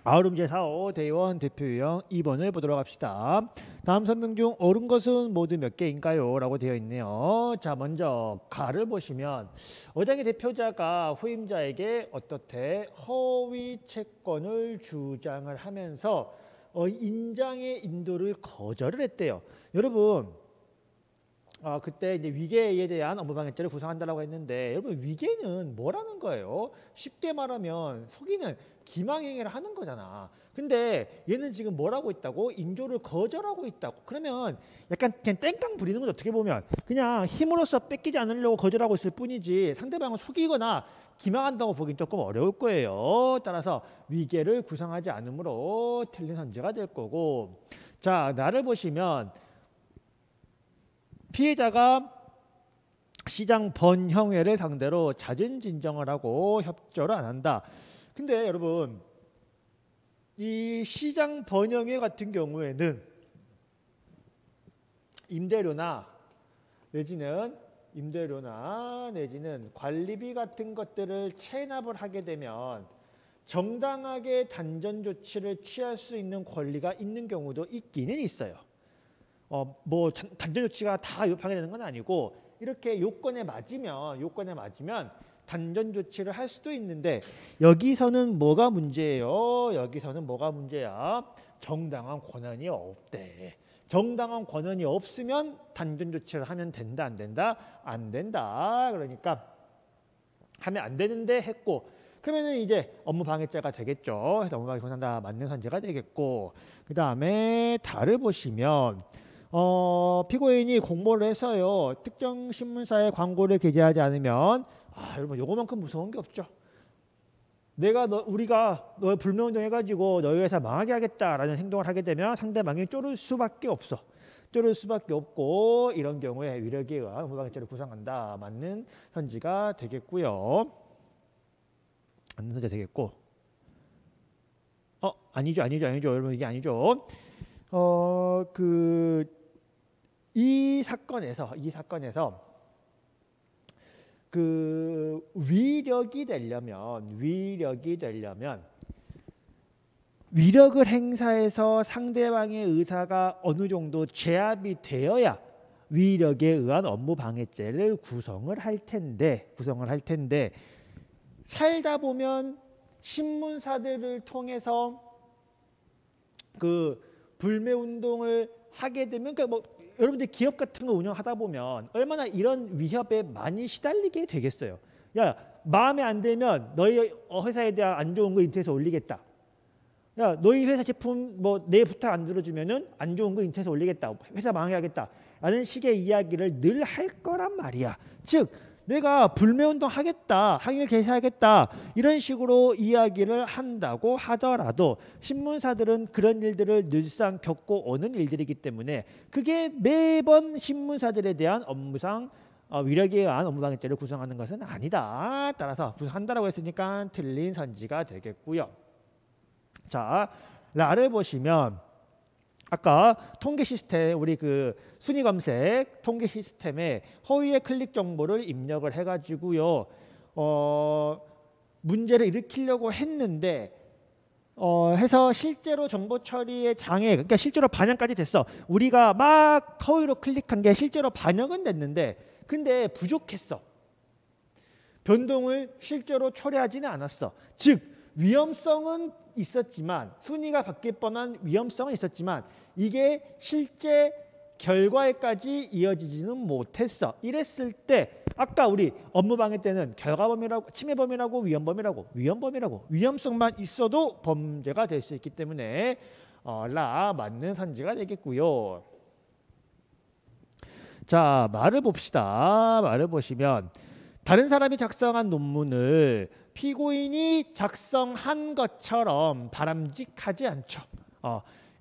아우름제 4호 대의원 대표 유형 2번을 보도록 합시다. 다음 설명 중 옳은 것은 모두 몇 개인가요? 라고 되어 있네요. 자, 먼저 가를 보시면 어장의 대표자가 후임자에게 어떻게 허위 채권을 주장을 하면서 인장의 인도를 거절을 했대요. 여러분, 그때 이제 위계에 대한 업무방해죄를 구성한다라고 했는데, 여러분 위계는 뭐라는 거예요? 쉽게 말하면 속이는 기망행위를 하는 거잖아. 근데 얘는 지금 뭐라고 있다고? 인조를 거절하고 있다고. 그러면 약간 그냥 땡깡 부리는 거죠. 어떻게 보면 그냥 힘으로써 뺏기지 않으려고 거절하고 있을 뿐이지 상대방을 속이거나 기망한다고 보긴 조금 어려울 거예요. 따라서 위계를 구성하지 않으므로 틀린 선지가 될 거고, 자, 나를 보시면 피해자가 시장 번형회를 상대로 잦은 진정을 하고 협조를 안 한다. 근데 여러분, 이 시장 번영회 같은 경우에는 임대료나 내지는 관리비 같은 것들을 체납을 하게 되면 정당하게 단전 조치를 취할 수 있는 권리가 있는 경우도 있기는 있어요. 뭐 단전 조치가 다 방해되는 건 아니고 이렇게 요건에 맞으면 단전 조치를 할 수도 있는데, 여기서는 뭐가 문제예요? 여기서는 뭐가 문제야? 정당한 권한이 없대. 정당한 권한이 없으면 단전 조치를 하면 된다, 안 된다? 안 된다. 그러니까 하면 안 되는데 했고, 그러면은 이제 업무방해죄가 되겠죠. 그래서 업무방해 공산다 맞는 선지가 되겠고, 그 다음에 다를 보시면 피고인이 공모를 해서요 특정 신문사에 광고를 게재하지 않으면, 여러분 요거만큼 무서운 게 없죠. 우리가 너 불매운동 해가지고 너희 회사 망하게 하겠다라는 행동을 하게 되면 상대방이 쫄을 수밖에 없어. 쫄을 수밖에 없고, 이런 경우에 위력에 의한 업무방해죄를 구성한다 맞는 선지가 되겠고요. 맞는 선지가 되겠고, 아니죠. 여러분 이게 아니죠. 이 사건에서 그 위력이 되려면 위력을 행사해서 상대방의 의사가 어느 정도 제압이 되어야 위력에 의한 업무방해죄를 구성을 할 텐데 살다 보면 신문사들을 통해서 그 불매운동을 하게 되면, 그러니까 뭐 여러분들 기업 같은 거 운영하다 보면 얼마나 이런 위협에 많이 시달리게 되겠어요. 야, 마음에 안 들면 너희 회사에 대한 안 좋은 거 인터넷에 올리겠다. 야, 너희 회사 제품 뭐 내 부탁 안 들어주면은 안 좋은 거 인터넷에 올리겠다. 회사 망하게 하겠다. 라는 식의 이야기를 늘 할 거란 말이야. 즉 내가 불매운동 하겠다, 항의를 개시하겠다, 이런 식으로 이야기를 한다고 하더라도 신문사들은 그런 일들을 늘상 겪고 오는 일들이기 때문에 그게 매번 신문사들에 대한 업무상 위력에 의한 업무방해죄를 구성하는 것은 아니다. 따라서 구성한다라고 했으니까 틀린 선지가 되겠고요. 자, 라를 보시면 아까 통계 시스템, 우리 그 순위 검색 통계 시스템에 허위의 클릭 정보를 입력을 해가지고요 문제를 일으키려고 했는데 해서 실제로 정보 처리의 장애, 그러니까 실제로 반영까지 됐어. 우리가 막 허위로 클릭한 게 실제로 반영은 됐는데 근데 부족했어. 변동을 실제로 처리하지는 않았어. 즉 위험성은 있었지만, 순위가 바뀔 뻔한 위험성은 있었지만 이게 실제 결과에까지 이어지지는 못했어. 이랬을 때 아까 우리 업무방해 때는 결과범위라고, 침해범위라고, 위험범위라고 위험성만 있어도 범죄가 될 수 있기 때문에 라 맞는 선지가 되겠고요. 자, 말을 봅시다. 말을 보시면 다른 사람이 작성한 논문을 피고인이 작성한 것처럼 바람직하지 않죠.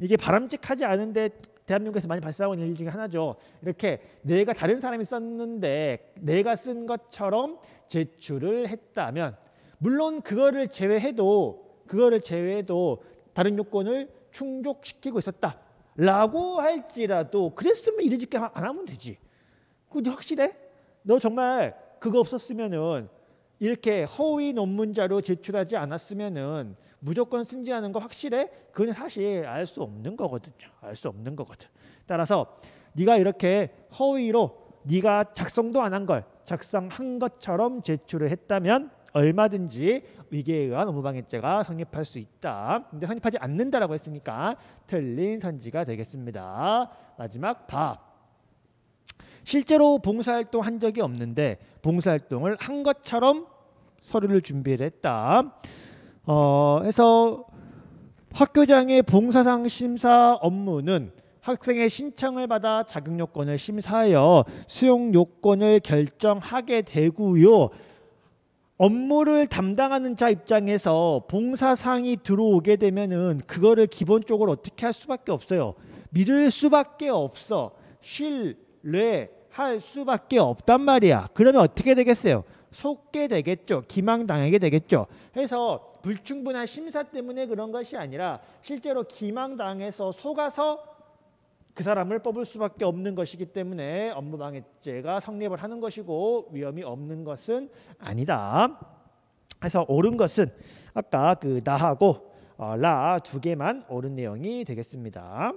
이게 바람직하지 않은데 대한민국에서 많이 발생하고 있는 일 중에 하나죠. 이렇게 내가 다른 사람이 썼는데 내가 쓴 것처럼 제출을 했다면, 물론 그거를 제외해도 다른 요건을 충족시키고 있었다라고 할지라도 그랬으면 이르짓게 안 하면 되지. 그게 확실해? 너 정말 그거 없었으면은 이렇게 허위 논문 자료 제출하지 않았으면은 무조건 승진하는 거 확실해? 그건 사실 알 수 없는 거거든요. 알 수 없는 거거든. 따라서 네가 이렇게 허위로 네가 작성도 안 한 걸 작성한 것처럼 제출을 했다면 얼마든지 위계에 의한 업무방해죄가 성립할 수 있다. 근데 성립하지 않는다라고 했으니까 틀린 선지가 되겠습니다. 마지막 바. 실제로 봉사활동 한 적이 없는데 봉사활동을 한 것처럼 서류를 준비를 했다. 해서 학교장의 봉사상 심사 업무는 학생의 신청을 받아 자격 요건을 심사하여 수용 요건을 결정하게 되고요. 업무를 담당하는 자 입장에서 봉사상이 들어오게 되면은 그거를 기본적으로 어떻게 할 수밖에 없어요. 믿을 수밖에 없어. 신뢰할 수밖에 없단 말이야. 그러면 어떻게 되겠어요? 속게 되겠죠. 기망당하게 되겠죠. 해서 불충분한 심사 때문에 그런 것이 아니라 실제로 기망당해서 속아서 그 사람을 뽑을 수밖에 없는 것이기 때문에 업무방해죄가 성립을 하는 것이고 위험이 없는 것은 아니다. 그래서 옳은 것은 아까 그 나하고 라 두 개만 옳은 내용이 되겠습니다.